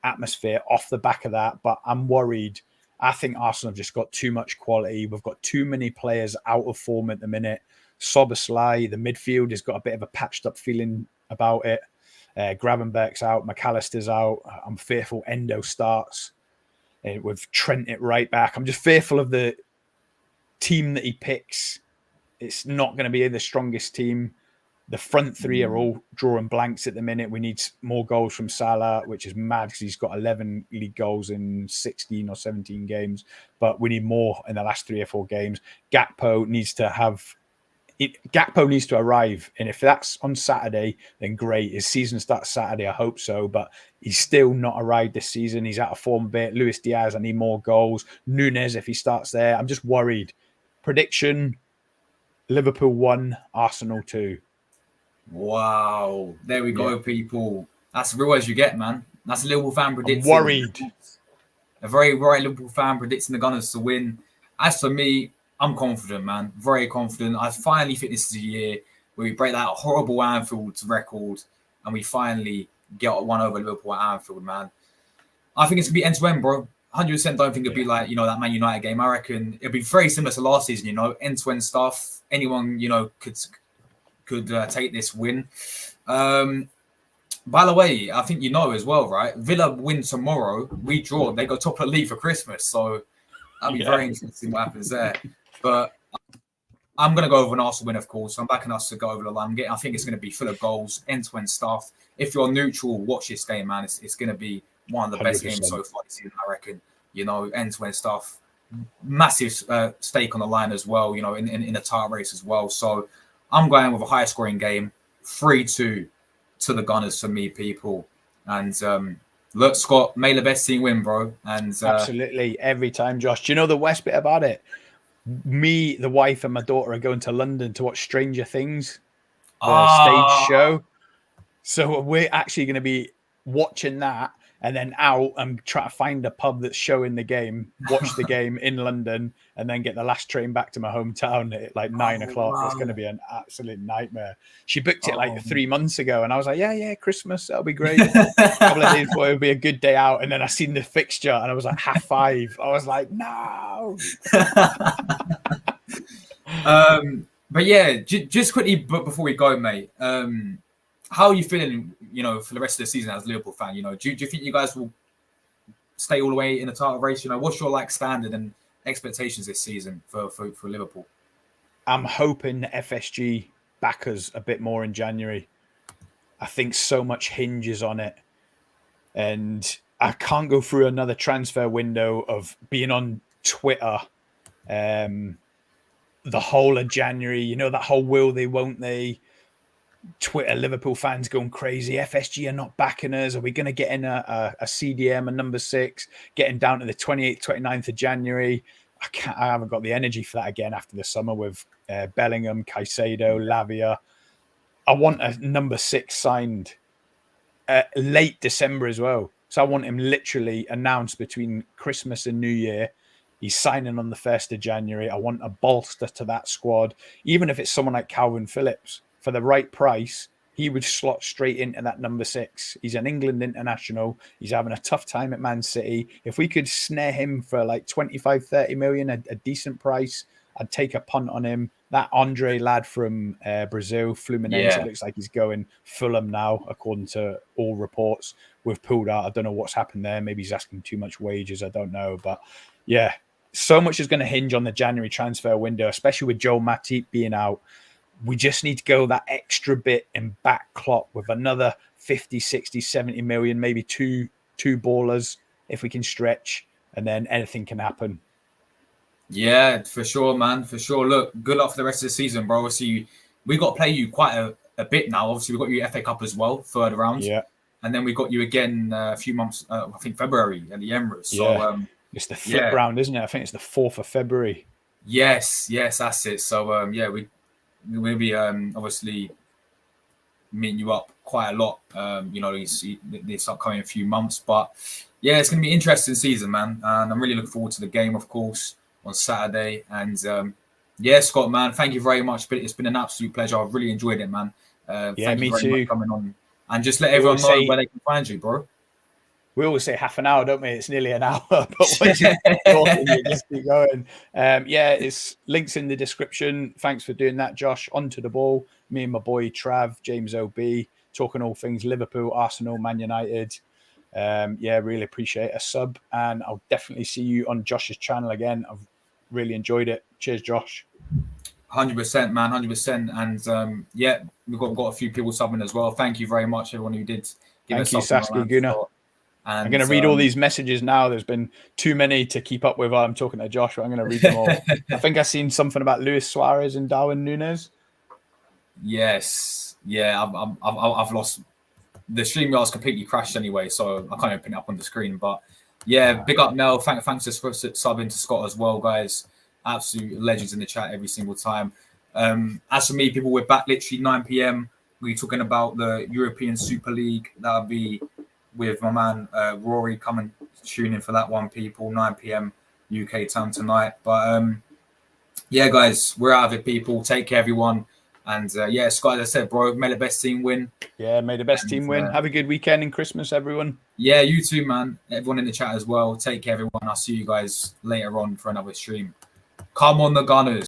atmosphere off the back of that. But I'm worried. I think Arsenal have just got too much quality. We've got too many players out of form at the minute. Szoboszlai, the midfield, has got a bit of a patched up feeling about it. Gravenberch's out. McAllister's out. I'm fearful Endo starts with Trent at right back. I'm just fearful of the team that he picks. It's not going to be the strongest team. The front three are all drawing blanks at the minute. We need more goals from Salah, which is mad because he's got 11 league goals in 16 or 17 games. But we need more in the last 3 or 4 games. Gakpo needs to arrive. And if that's on Saturday, then great. His season starts Saturday. I hope so. But he's still not arrived this season. He's out of form a bit. Luis Diaz, I need more goals. Nunes, if he starts there. I'm just worried. Prediction, Liverpool 1, Arsenal 2. Wow. There we go, people. That's real as you get, man. That's a Liverpool fan predicting. I'm worried. A very right Liverpool fan predicting the Gunners to win. As for me, I'm confident, man. Very confident. I finally think this is a year where we break that horrible Anfield record and we finally get one over Liverpool at Anfield, man. I think it's going to be end-to-end, bro. 100% don't think it'll be like, that Man United game. I reckon it'll be very similar to last season, end-to-end stuff. Anyone, could take this win. By the way, I think as well, right? Villa win tomorrow. We draw. They go top of the league for Christmas. So that'll be very interesting what happens there. But I'm going to go over an Arsenal win, of course. I'm backing us to go over the line. I think it's going to be full of goals, end-to-end stuff. If you're neutral, watch this game, man. It's going to be one of the best 100%. Games so far this season, I reckon. End-to-end stuff. Massive stake on the line as well, in the title race as well. So I'm going with a high-scoring game, 3-2 to the Gunners for me, people. And look, Scott, may the best team win, bro. And absolutely, every time, Josh. Do you know the worst bit about it? Me, the wife, and my daughter are going to London to watch Stranger Things, the stage show. So we're actually going to be watching that and then out and try to find a pub that's showing the game, watch the game in London, and then get the last train back to my hometown at like 9 o'clock. Wow. It's going to be an absolute nightmare. She booked it like 3 months ago, and I was like, yeah, Christmas, that'll be great. A couple of days before, it'll be a good day out. And then I seen the fixture, and I was like 5:30. I was like, no. But yeah, just quickly, but before we go, mate, how are you feeling, for the rest of the season as a Liverpool fan? Do you think you guys will stay all the way in the title race? What's your standard and expectations this season for Liverpool? I'm hoping FSG back us a bit more in January. I think so much hinges on it. And I can't go through another transfer window of being on Twitter the whole of January. That whole will they, won't they? Twitter, Liverpool fans going crazy. FSG are not backing us. Are we going to get in a CDM, a number 6, getting down to the 28th, 29th of January? I haven't got the energy for that again after the summer with Bellingham, Caicedo, Lavia. I want a number 6 signed late December as well. So I want him literally announced between Christmas and New Year. He's signing on the 1st of January. I want a bolster to that squad, even if it's someone like Calvin Phillips. For the right price, he would slot straight into that number 6. He's an England international. He's having a tough time at Man City. If we could snare him for like 25, 30 million, a decent price, I'd take a punt on him. That Andre lad from Brazil, Fluminense, It looks like he's going Fulham now, according to all reports. We've pulled out. I don't know what's happened there. Maybe he's asking too much wages. I don't know. But yeah, so much is going to hinge on the January transfer window, especially with Joel Matip being out. We just need to go that extra bit and back Klopp with another 50, 60, 70 million, maybe two ballers if we can stretch, and then anything can happen. Yeah, for sure, man. For sure. Look, good luck for the rest of the season, bro. Obviously, we got to play you quite a a bit now. Obviously, we've got you FA Cup as well, third round. Yeah. And then we got you again a few months, I think February at the Emirates. Yeah. So it's the flip round, isn't it? I think it's the 4th of February. Yes, that's it. So we'll be obviously meeting you up quite a lot. This upcoming few months, but yeah, it's going to be an interesting season, man. And I'm really looking forward to the game, of course, on Saturday. And Scott, man, thank you very much. It's been an absolute pleasure. I've really enjoyed it, man. Thank you very much for coming on. And just let everyone know where they can find you, bro. We always say half an hour, don't we? It's nearly an hour, but once you keep talking, you just keep going. It's links in the description. Thanks for doing that, Josh. On to the ball. Me and my boy Trav, James OB, talking all things Liverpool, Arsenal, Man United. Really appreciate a sub, and I'll definitely see you on Josh's channel again. I've really enjoyed it. Cheers, Josh. 100%, man, 100%. And we've got a few people subbing as well. Thank you very much, everyone who did give us Thank you, Saskia Guna. And I'm going to read all these messages now. There's been too many to keep up with while I'm talking to Josh, but I'm going to read them all. I think I've seen something about Luis Suarez and Darwin Núñez. Yes. Yeah, I've lost. The stream was completely crashed anyway, so I can't open it up on the screen. But yeah, big up Mel. Thanks for subbing to Scott as well, guys. Absolute legends in the chat every single time. As for me, people, we're back literally 9 p.m. We're talking about the European Super League. That'll be with my man Rory. Come and tune in for that one, people. 9 p.m. UK time tonight. But guys, we're out of it, people. Take care, everyone. And Scott, as I said, bro, may the best team win. Yeah, may the best team win. Have a good weekend and Christmas, everyone. Yeah, you too, man. Everyone in the chat as well. Take care, everyone. I'll see you guys later on for another stream. Come on, the Gunners.